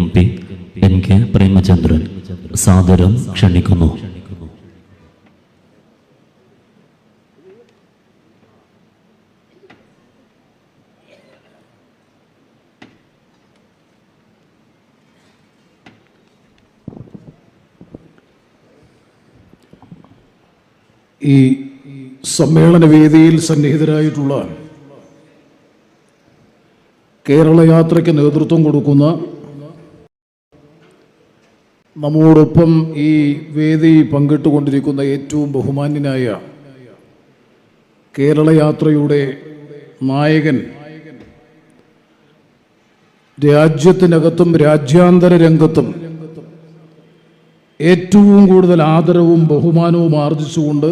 MP NK Premachandran സാദരം ക്ഷണിക്കുന്നു. ഈ സമ്മേളന വേദിയിൽ സന്നിഹിതരായിട്ടുള്ള കേരള യാത്രയ്ക്ക് നേതൃത്വം കൊടുക്കുന്ന നമ്മോടൊപ്പം ഈ വേദി പങ്കിട്ടുകൊണ്ടിരിക്കുന്ന ഏറ്റവും ബഹുമാന്യനായ കേരള യാത്രയുടെ നായകൻ, രാജ്യത്തിനകത്തും രാജ്യാന്തര രംഗത്തും ഏറ്റവും കൂടുതൽ ആദരവും ബഹുമാനവും ആർജിച്ചുകൊണ്ട്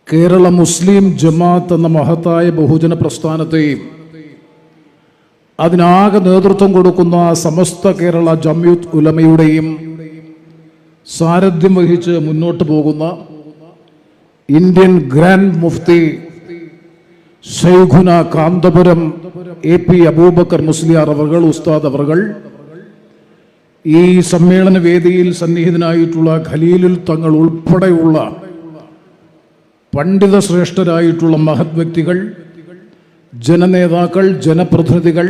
കേരള മുസ്ലിം ജമാഅത്ത് എന്ന മഹത്തായ ബഹുജന പ്രസ്ഥാനത്തെയും അതിനാകെ നേതൃത്വം കൊടുക്കുന്ന സമസ്ത കേരള ജംഇയ്യത്ത് ഉലമയുടെയും സാരഥ്യം വഹിച്ച് മുന്നോട്ട് പോകുന്ന ഇന്ത്യൻ ഗ്രാൻഡ് മുഫ്തി ശൈഖുന കാന്തപുരം AP അബൂബക്കർ മുസ്ലിയാർ അവർകൾ, ഉസ്താദ് അവർകൾ, ഈ സമ്മേളന വേദിയിൽ സന്നിഹിതനായിട്ടുള്ള ഖലീലുൽ തങ്ങൾ ഉൾപ്പെടെയുള്ള പണ്ഡിത ശ്രേഷ്ഠരായിട്ടുള്ള മഹത് വ്യക്തികൾ, ജനനേതാക്കൾ, ജനപ്രതിനിധികൾ,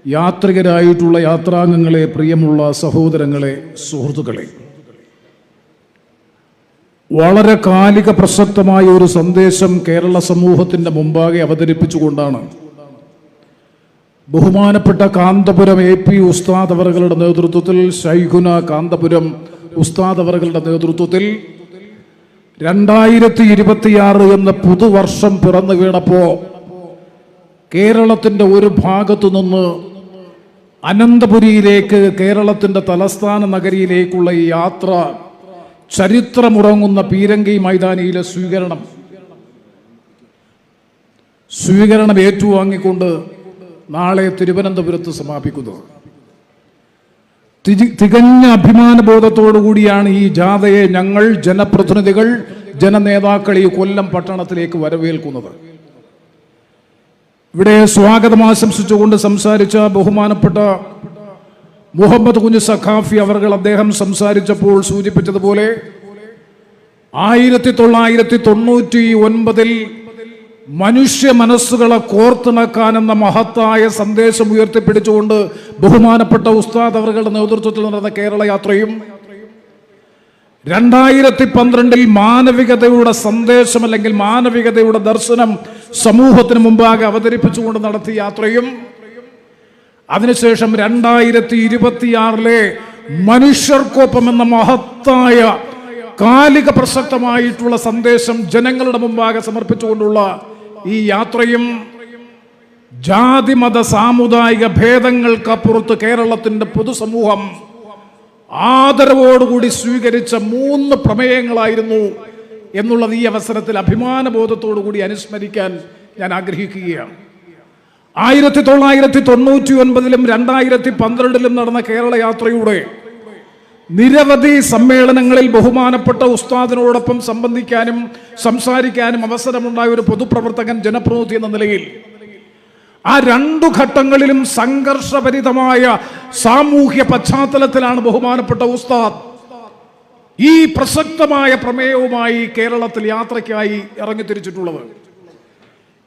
യാത്രികരായിട്ടുള്ള യാത്രാംഗങ്ങളെ, പ്രിയമുള്ള സഹോദരങ്ങളെ, സുഹൃത്തുക്കളെ, വളരെ കാലിക പ്രസക്തമായ ഒരു സന്ദേശം കേരള സമൂഹത്തിൻ്റെ മുമ്പാകെ അവതരിപ്പിച്ചുകൊണ്ടാണ് ബഹുമാനപ്പെട്ട കാന്തപുരം AP ഉസ്താദ് അവറുകളുടെ നേതൃത്വത്തിൽ, ശൈഖുന കാന്തപുരം ഉസ്താദ് അവറുകളുടെ നേതൃത്വത്തിൽ 2026 എന്ന പുതുവർഷം പിറന്നു വീണപ്പോ കേരളത്തിൻ്റെ ഒരു ഭാഗത്തു നിന്ന് അനന്തപുരിയിലേക്ക്, കേരളത്തിൻ്റെ തലസ്ഥാന നഗരിയിലേക്കുള്ള ഈ യാത്ര, ചരിത്രമുറങ്ങുന്ന പീരങ്കി മൈതാനിയിലെ സ്വീകരണം ഏറ്റുവാങ്ങിക്കൊണ്ട് നാളെ തിരുവനന്തപുരത്ത് സമാപിക്കുന്നത്. തികഞ്ഞ അഭിമാനബോധത്തോടു കൂടിയാണ് ഈ ജാഥയെ ഞങ്ങൾ ജനപ്രതിനിധികൾ, ജനനേതാക്കൾ ഈ കൊല്ലം പട്ടണത്തിലേക്ക് വരവേൽക്കുന്നത്. ഇവിടെ സ്വാഗതം ആശംസിച്ചുകൊണ്ട് സംസാരിച്ച ബഹുമാനപ്പെട്ട മുഹമ്മദ് കുഞ്ഞ് സഖാഫി അവർകൾ, അദ്ദേഹം സംസാരിച്ചപ്പോൾ സൂചിപ്പിച്ചതുപോലെ 1999 മനുഷ്യ മനസ്സുകളെ കോർത്തിണക്കാനെന്ന മഹത്തായ സന്ദേശം ഉയർത്തിപ്പിടിച്ചുകൊണ്ട് ബഹുമാനപ്പെട്ട ഉസ്താദ് അവരുടെ നേതൃത്വത്തിൽ നടന്ന കേരള യാത്രയും 2012 മാനവികതയുടെ സന്ദേശം അല്ലെങ്കിൽ മാനവികതയുടെ ദർശനം സമൂഹത്തിന് മുമ്പാകെ അവതരിപ്പിച്ചുകൊണ്ട് നടത്തിയ യാത്രയും, അതിനുശേഷം 2026 മനുഷ്യർക്കൊപ്പം എന്ന മഹത്തായ കാലിക പ്രസക്തമായിട്ടുള്ള സന്ദേശം ജനങ്ങളുടെ മുമ്പാകെ സമർപ്പിച്ചുകൊണ്ടുള്ള ഈ യാത്രയും, ജാതി മത സാമുദായിക ഭേദങ്ങൾക്കപ്പുറത്ത് കേരളത്തിന്റെ പൊതുസമൂഹം ആദരവോടുകൂടി സ്വീകരിച്ച 3 പ്രമേയങ്ങളായിരുന്നു എന്നുള്ളത് ഈ അവസരത്തിൽ അഭിമാനബോധത്തോടു കൂടി അനുസ്മരിക്കാൻ ഞാൻ ആഗ്രഹിക്കുകയാണ്. 1999 2012 നടന്ന കേരള യാത്രയുടെ നിരവധി സമ്മേളനങ്ങളിൽ ബഹുമാനപ്പെട്ട ഉസ്താദിനോടൊപ്പം സംബന്ധിക്കാനും സംസാരിക്കാനും അവസരമുണ്ടായ ഒരു പൊതുപ്രവർത്തകൻ, ജനപ്രതിനിധി എന്ന നിലയിൽ ആ 2 ഘട്ടങ്ങളിലും സംഘർഷഭരിതമായ സാമൂഹ്യ പശ്ചാത്തലത്തിലാണ് ബഹുമാനപ്പെട്ട ഉസ്താദ് ഈ പ്രസക്തമായ പ്രമേയവുമായി കേരളത്തിൽ യാത്രയ്ക്കായി ഇറങ്ങിത്തിരിച്ചിട്ടുള്ളത്.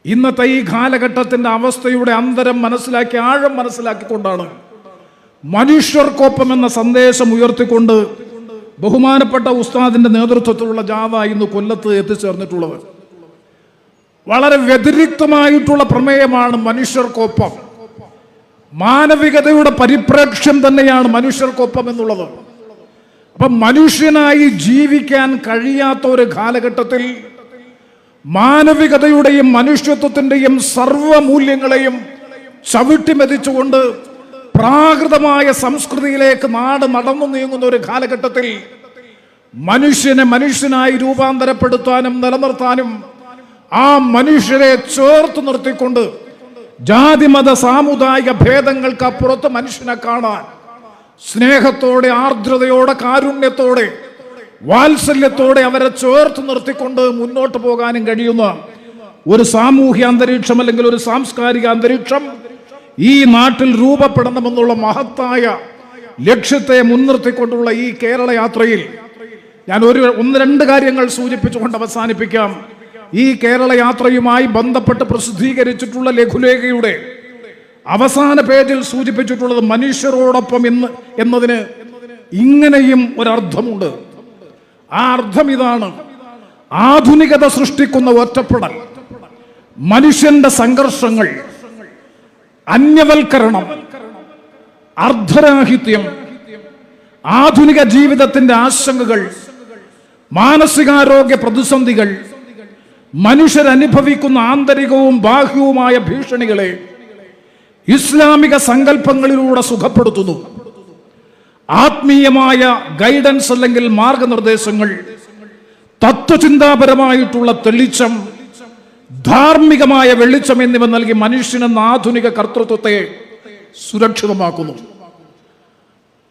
ഇന്നത്തെ ഈ കാലഘട്ടത്തിന്റെ അവസ്ഥയുടെ അന്തരം മനസ്സിലാക്കി, ആഴം മനസ്സിലാക്കിക്കൊണ്ടാണ് മനുഷ്യർക്കൊപ്പം എന്ന സന്ദേശം ഉയർത്തിക്കൊണ്ട് ബഹുമാനപ്പെട്ട ഉസ്താദിന്റെ നേതൃത്വത്തിലുള്ള ജാഥ ഇന്ന് കൊല്ലത്ത് എത്തിച്ചേർന്നിട്ടുള്ളത്. വളരെ വ്യതിരിക്തമായിട്ടുള്ള പ്രമേയമാണ് മനുഷ്യർക്കൊപ്പം. മാനവികതയുടെ പരിപ്രേക്ഷ്യം തന്നെയാണ് മനുഷ്യർക്കൊപ്പം എന്നുള്ളത്. അപ്പം മനുഷ്യനായി ജീവിക്കാൻ കഴിയാത്ത ഒരു കാലഘട്ടത്തിൽ മാനവികതയുടെയും മനുഷ്യത്വത്തിന്റെയും സർവ്വമൂല്യങ്ങളെയും ചവിട്ടിമെതിച്ചുകൊണ്ട് പ്രാകൃതമായ സംസ്കൃതിയിലേക്ക് നാട് നടന്നു നീങ്ങുന്ന ഒരു കാലഘട്ടത്തിൽ മനുഷ്യനെ മനുഷ്യനായി രൂപാന്തരപ്പെടുത്താനും നിലനിർത്താനും ആ മനുഷ്യരെ ചേർത്ത് നിർത്തിക്കൊണ്ട് ജാതി മത സാമുദായിക ഭേദങ്ങൾക്ക് അപ്പുറത്ത് മനുഷ്യനെ കാണാൻ സ്നേഹത്തോടെ, ആർദ്രതയോടെ, കാരുണ്യത്തോടെ, വാത്സല്യത്തോടെ അവരെ ചേർത്ത് നിർത്തിക്കൊണ്ട് മുന്നോട്ട് പോകാനും കഴിയുന്ന ഒരു സാമൂഹ്യ അന്തരീക്ഷം അല്ലെങ്കിൽ ഒരു സാംസ്കാരിക അന്തരീക്ഷം ഈ നാട്ടിൽ രൂപപ്പെടണമെന്നുള്ള മഹത്തായ ലക്ഷ്യത്തെ മുൻനിർത്തിക്കൊണ്ടുള്ള ഈ കേരള യാത്രയിൽ ഞാൻ ഒന്ന് രണ്ട് കാര്യങ്ങൾ സൂചിപ്പിച്ചുകൊണ്ട് അവസാനിപ്പിക്കാം. ഈ കേരള യാത്രയുമായി ബന്ധപ്പെട്ട് പ്രസിദ്ധീകരിച്ചിട്ടുള്ള ലഘുലേഖയുടെ അവസാന പേജിൽ സൂചിപ്പിച്ചിട്ടുള്ളത് മനുഷ്യരോടൊപ്പം എന്നതിന് ഇങ്ങനെയും ഒരർത്ഥമുണ്ട്. ആ അർത്ഥം ഇതാണ്: ആധുനികത സൃഷ്ടിക്കുന്ന ഒറ്റപ്പെടൽ, മനുഷ്യന്റെ സംഘർഷങ്ങൾ, അന്യവൽക്കരണം, അർദ്ധരാഹിത്യം, ആധുനിക ജീവിതത്തിന്റെ ആശങ്കകൾ, മാനസികാരോഗ്യ പ്രതിസന്ധികൾ, മനുഷ്യരനുഭവിക്കുന്ന ആന്തരികവും ബാഹ്യവുമായ ഭീഷണികളെ ഇസ്ലാമിക സങ്കല്പങ്ങളിലൂടെ സുഖപ്പെടുത്തുന്നു. ആത്മീയമായ ഗൈഡൻസ് അല്ലെങ്കിൽ മാർഗനിർദ്ദേശങ്ങൾ, തത്വചിന്താപരമായിട്ടുള്ള തെളിച്ചം, ധാർമ്മികമായ വെളിച്ചം എന്നിവ നൽകി മനുഷ്യനെന്ന ആധുനിക കർത്തൃത്വത്തെ സുരക്ഷിതമാക്കുന്നു.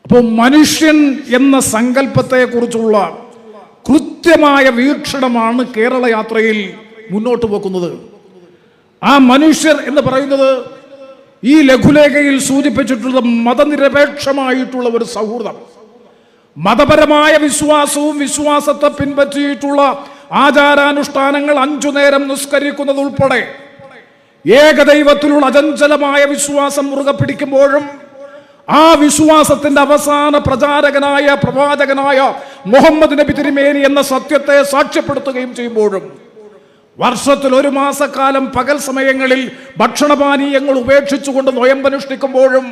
അപ്പോൾ മനുഷ്യൻ എന്ന സങ്കല്പത്തെ കുറിച്ചുള്ള കൃത്യമായ വീക്ഷണമാണ് കേരള യാത്രയിൽ മുന്നോട്ട് വെക്കുന്നത്. ആ മനുഷ്യർ എന്ന് പറയുന്നത് ഈ ലഘുലേഖയിൽ സൂചിപ്പിച്ചിട്ടുള്ള മതനിരപേക്ഷമായിട്ടുള്ള ഒരു സൗഹൃദം, മതപരമായ വിശ്വാസവും വിശ്വാസത്തെ പിൻപറ്റിയിട്ടുള്ള ആചാരാനുഷ്ഠാനങ്ങൾ, 5 നേരം നിസ്കരിക്കുന്നത് ഉൾപ്പെടെ ഏകദൈവത്തിലുള്ള അചഞ്ചലമായ വിശ്വാസം മുറുകെ പിടിക്കുമ്പോഴും ആ വിശ്വാസത്തിന്റെ അവസാന പ്രചാരകനായ പ്രവാചകനായ മുഹമ്മദ് നബി തിരുമേനി എന്ന സത്യത്തെ സാക്ഷ്യപ്പെടുത്തുകയും ചെയ്യുമ്പോഴും വർഷത്തിൽ 1 മാസക്കാലം പകൽ സമയങ്ങളിൽ ഭക്ഷണപാനീയങ്ങൾ ഉപേക്ഷിച്ചുകൊണ്ട് നൊയമ്പനുഷ്ഠിക്കുമ്പോഴും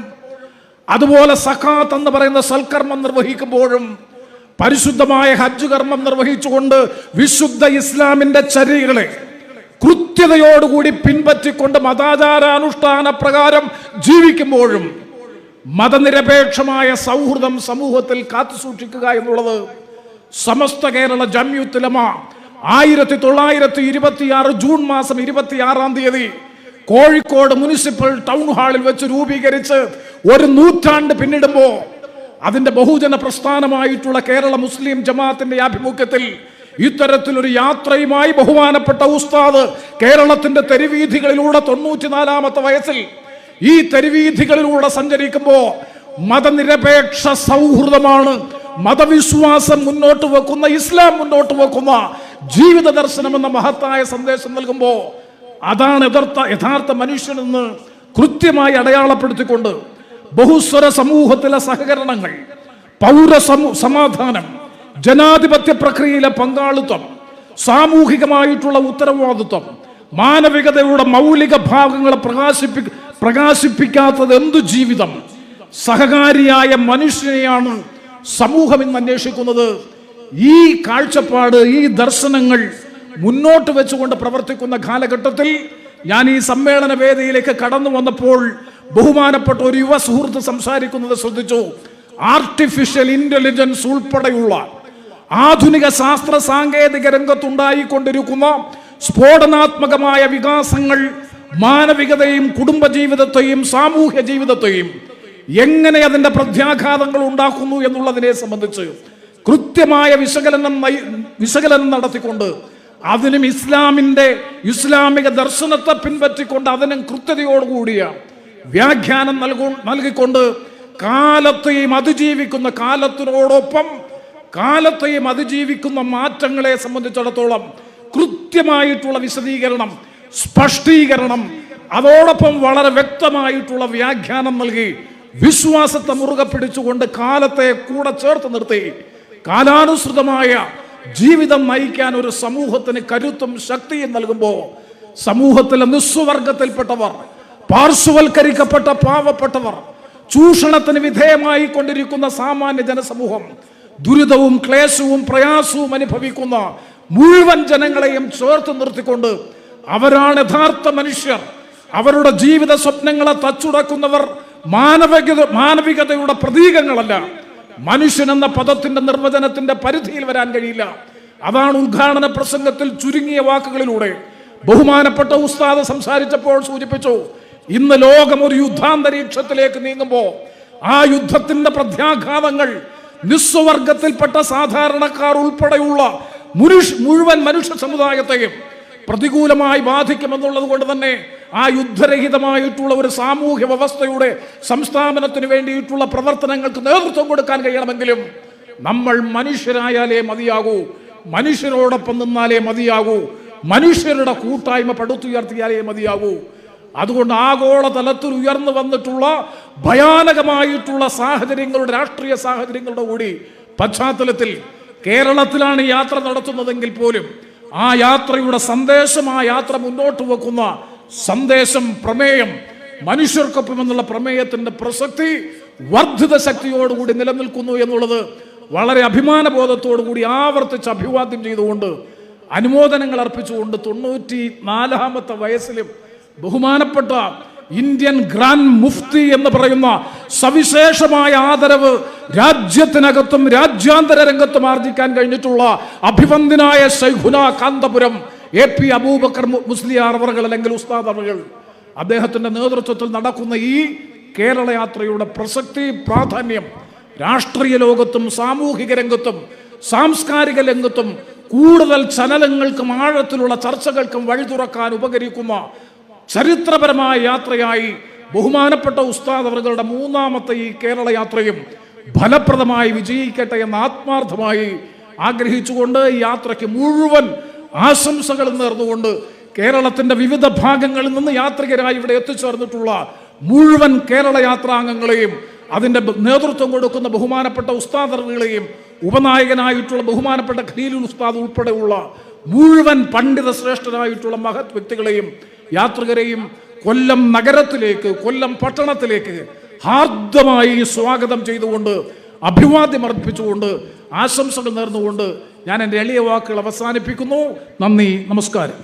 അതുപോലെ സഖാത്ത് എന്ന് പറയുന്ന സൽക്കർമ്മം നിർവഹിക്കുമ്പോഴും പരിശുദ്ധമായ ഹജ്ജ് കർമ്മം നിർവഹിച്ചുകൊണ്ട് വിശുദ്ധ ഇസ്ലാമിന്റെ ചര്യകളെ കൃത്യതയോടുകൂടി പിൻപറ്റിക്കൊണ്ട് മതാചാരാനുഷ്ഠാന പ്രകാരം ജീവിക്കുമ്പോഴും മതനിരപേക്ഷമായ സൗഹൃദം സമൂഹത്തിൽ കാത്തുസൂക്ഷിക്കുക എന്നുള്ളത് സമസ്ത കേരള ജംഇയ്യത്തുൽ ഉലമ 1926 ജൂൺ മാസം 26-ാം തീയതി കോഴിക്കോട് മുനിസിപ്പൽ ടൗൺ ഹാളിൽ വെച്ച് രൂപീകരിച്ച് 1 നൂറ്റാണ്ട് പിന്നിടുമ്പോൾ അതിന്റെ ബഹുജന പ്രസ്ഥാനമായിട്ടുള്ള കേരള മുസ്ലിം ജമാഅത്തിന്റെ ആഭിമുഖ്യത്തിൽ ഇത്തരത്തിലൊരു യാത്രയുമായി ബഹുമാനപ്പെട്ട ഉസ്താദ് കേരളത്തിന്റെ തെരുവീഥികളിലൂടെ 94-ാമത്തെ വയസ്സിൽ ഈ തെരുവീഥികളിലൂടെ സഞ്ചരിക്കുമ്പോൾ മതനിരപേക്ഷ സൗഹൃദമാണ് മതവിശ്വാസം മുന്നോട്ട് വെക്കുന്ന, ഇസ്ലാം മുന്നോട്ട് വെക്കുന്ന ജീവിത ദർശനം എന്ന മഹത്തായ സന്ദേശം നൽകുമ്പോൾ അതാണ് യഥാർത്ഥ മനുഷ്യനെന്ന് കൃത്യമായി അടയാളപ്പെടുത്തിക്കൊണ്ട് ബഹുസ്വര സമൂഹത്തിലെ സഹകരണങ്ങൾ, സമാധാനം, ജനാധിപത്യ പ്രക്രിയയിലെ പങ്കാളിത്തം, സാമൂഹികമായിട്ടുള്ള ഉത്തരവാദിത്വം, മാനവികതയുടെ മൗലിക ഭാഗങ്ങളെ പ്രകാശിപ്പിക്കാത്തത് എന്തു ജീവിതം, സഹകാരിയായ മനുഷ്യനെയാണ് സമൂഹം ഇന്ന് അന്വേഷിക്കുന്നത്. ഈ കാഴ്ചപ്പാട്, ഈ ദർശനങ്ങൾ മുന്നോട്ട് വെച്ചുകൊണ്ട് പ്രവർത്തിക്കുന്ന കാലഘട്ടത്തിൽ ഞാൻ ഈ സമ്മേളന വേദിയിലേക്ക് കടന്നു വന്നപ്പോൾ ബഹുമാനപ്പെട്ട ഒരു യുവ സുഹൃത്ത് സംസാരിക്കുന്നത് ശ്രദ്ധിച്ചു. ആർട്ടിഫിഷ്യൽ ഇന്റലിജൻസ് ഉൾപ്പെടെയുള്ള ആധുനിക ശാസ്ത്ര സാങ്കേതിക രംഗത്തുണ്ടായിക്കൊണ്ടിരിക്കുന്ന സ്ഫോടനാത്മകമായ വികാസങ്ങൾ മാനവികതയും കുടുംബജീവിതത്തെയും സാമൂഹ്യ ജീവിതത്തെയും എങ്ങനെ അതിന്റെ പ്രത്യാഘാതങ്ങൾ ഉണ്ടാക്കുന്നു എന്നുള്ളതിനെ സംബന്ധിച്ച് കൃത്യമായ വിശകലനം നടത്തിക്കൊണ്ട് അതിനും ഇസ്ലാമിക ദർശനത്തെ പിൻപറ്റിക്കൊണ്ട് അതിനും കൃത്യതയോടുകൂടിയ വ്യാഖ്യാനം നൽകിക്കൊണ്ട് കാലത്തെയും അതിജീവിക്കുന്ന കാലത്തിനോടൊപ്പം കാലത്തെയും അതിജീവിക്കുന്ന മാറ്റങ്ങളെ സംബന്ധിച്ചിടത്തോളം കൃത്യമായിട്ടുള്ള വിശദീകരണം, സ്പഷ്ടീകരണം, അതോടൊപ്പം വളരെ വ്യക്തമായിട്ടുള്ള വ്യാഖ്യാനം നൽകി വിശ്വാസത്തെ മുറുകെ പിടിച്ചുകൊണ്ട് കാലത്തെ കൂടെ ചേർത്ത് നിർത്തി കാലാനുസൃതമായ ജീവിതം നയിക്കാൻ ഒരു സമൂഹത്തിന് കരുത്തും ശക്തിയും നൽകുമ്പോൾ സമൂഹത്തിലെ നിസ്വർഗത്തിൽപ്പെട്ടവർ, പാർശ്വവൽക്കരിക്കപ്പെട്ട പാവപ്പെട്ടവർ, ചൂഷണത്തിന് വിധേയമായി കൊണ്ടിരിക്കുന്ന സാമാന്യ ജനസമൂഹം, ദുരിതവും ക്ലേശവും പ്രയാസവും അനുഭവിക്കുന്ന മുഴുവൻ ജനങ്ങളെയും ചേർത്ത് നിർത്തിക്കൊണ്ട് അവരാണ് യഥാർത്ഥ മനുഷ്യർ, അവരുടെ ജീവിത സ്വപ്നങ്ങളെ തച്ചുടക്കുന്നവർ മാനവികതയുടെ പ്രതീകങ്ങളല്ല. മനുഷ്യൻ എന്ന പദത്തിന്റെ നിർവചനത്തിന്റെ പരിധിയിൽ വരാൻ കഴിയില്ല. അതാണ് ഉദ്ഘാടന പ്രസംഗത്തിൽ ചുരുങ്ങിയ വാക്കുകളിലൂടെ ബഹുമാനപ്പെട്ട ഉസ്താദ് സംസാരിച്ചപ്പോൾ സൂചിപ്പിച്ചു. ഇന്ന് ലോകം ഒരു യുദ്ധാന്തരീക്ഷത്തിലേക്ക് നീങ്ങുമ്പോൾ ആ യുദ്ധത്തിന്റെ പ്രത്യാഘാതങ്ങൾ നിസ്വർഗത്തിൽപ്പെട്ട സാധാരണക്കാർ ഉൾപ്പെടെയുള്ള മുഴുവൻ മനുഷ്യ സമുദായത്തെയും പ്രതികൂലമായി ബാധിക്കുമെന്നുള്ളത് കൊണ്ട് തന്നെ ആ യുദ്ധരഹിതമായിട്ടുള്ള ഒരു സാമൂഹ്യ വ്യവസ്ഥയുടെ സംസ്ഥാപനത്തിന് വേണ്ടിയിട്ടുള്ള പ്രവർത്തനങ്ങൾക്ക് നേതൃത്വം കൊടുക്കാൻ കഴിയണമെങ്കിലും നമ്മൾ മനുഷ്യരായാലേ മതിയാകൂ, മനുഷ്യരോടൊപ്പം നിന്നാലേ മതിയാകൂ, മനുഷ്യരുടെ കൂട്ടായ്മ പടുത്തുയർത്തിയാലേ മതിയാകൂ. അതുകൊണ്ട് ആഗോളതലത്തിൽ ഉയർന്നു വന്നിട്ടുള്ള ഭയാനകമായിട്ടുള്ള സാഹചര്യങ്ങളുടെ, രാഷ്ട്രീയ സാഹചര്യങ്ങളുടെ കൂടി പശ്ചാത്തലത്തിൽ കേരളത്തിലാണ് യാത്ര നടത്തുന്നതെങ്കിൽ പോലും ആ യാത്രയുടെ സന്ദേശം, ആ യാത്ര മുന്നോട്ട് വെക്കുന്ന സന്ദേശം, പ്രമേയം, മനുഷ്യർക്കൊപ്പം എന്നുള്ള പ്രമേയത്തിന്റെ പ്രസക്തി വർദ്ധിത ശക്തിയോടുകൂടി നിലനിൽക്കുന്നു എന്നുള്ളത് വളരെ അഭിമാനബോധത്തോടു കൂടി ആവർത്തിച്ച് അഭിവാദ്യം ചെയ്തുകൊണ്ട്, അനുമോദനങ്ങൾ അർപ്പിച്ചുകൊണ്ട് 94ാമത്തെ വയസ്സിലും ബഹുമാനപ്പെട്ട ഇന്ത്യൻ ഗ്രാൻഡ് മുഫ്തി എന്ന് പറയുന്ന സവിശേഷമായ ആദരവ് രാജ്യത്തിനകത്തും രാജ്യാന്തര രംഗത്തും ആർജിക്കാൻ കഴിഞ്ഞിട്ടുള്ള അഭിവന്ദ്യനായ ശൈഖുന കാന്തപുരം AP അബൂബക്കർ മുസ്ലിയാർ അവറുകൾ, അല്ലെങ്കിൽ ഉസ്താദ് അവറുകൾ, അദ്ദേഹത്തിന്റെ നേതൃത്വത്തിൽ നടക്കുന്ന ഈ കേരള യാത്രയുടെ പ്രസക്തി, പ്രാധാന്യം രാഷ്ട്രീയ ലോകത്തും സാമൂഹിക രംഗത്തും സാംസ്കാരിക രംഗത്തും കൂടുതൽ ചലനങ്ങൾക്കും ആഴത്തിലുള്ള ചർച്ചകൾക്കും വഴി തുറക്കാൻ ഉപകരിക്കുന്ന ചരിത്രപരമായ യാത്രയായി ബഹുമാനപ്പെട്ട ഉസ്താദ് അവറുകളുടെ 3ാമത്തെ ഈ കേരള യാത്രയും ഫലപ്രദമായി വിജയിക്കട്ടെ എന്ന് ആത്മാർത്ഥമായി ആഗ്രഹിച്ചുകൊണ്ട് ഈ യാത്രയ്ക്ക് മുഴുവൻ ആശംസകൾ നേർന്നുകൊണ്ട് കേരളത്തിന്റെ വിവിധ ഭാഗങ്ങളിൽ നിന്ന് യാത്രികരായി ഇവിടെ എത്തിച്ചേർന്നിട്ടുള്ള മുഴുവൻ കേരള യാത്രാംഗങ്ങളെയും, അതിന്റെ നേതൃത്വം കൊടുക്കുന്ന ബഹുമാനപ്പെട്ട ഉസ്താദറുകളെയും, ഉപനായകനായിട്ടുള്ള ബഹുമാനപ്പെട്ട ഖലീലുൽ ഉസ്താദ് ഉൾപ്പെടെയുള്ള മുഴുവൻ പണ്ഡിത ശ്രേഷ്ഠരായിട്ടുള്ള മഹത് വ്യക്തികളെയും യാത്രികരെയും കൊല്ലം നഗരത്തിലേക്ക്, കൊല്ലം പട്ടണത്തിലേക്ക് ഹാർദമായി സ്വാഗതം ചെയ്തുകൊണ്ട്, അഭിവാദ്യം അർപ്പിച്ചുകൊണ്ട്, ആശംസകൾ നേർന്നുകൊണ്ട് ഞാൻ എൻ്റെ എളിയ വാക്കുകൾ അവസാനിപ്പിക്കുന്നു. നന്ദി, നമസ്കാരം.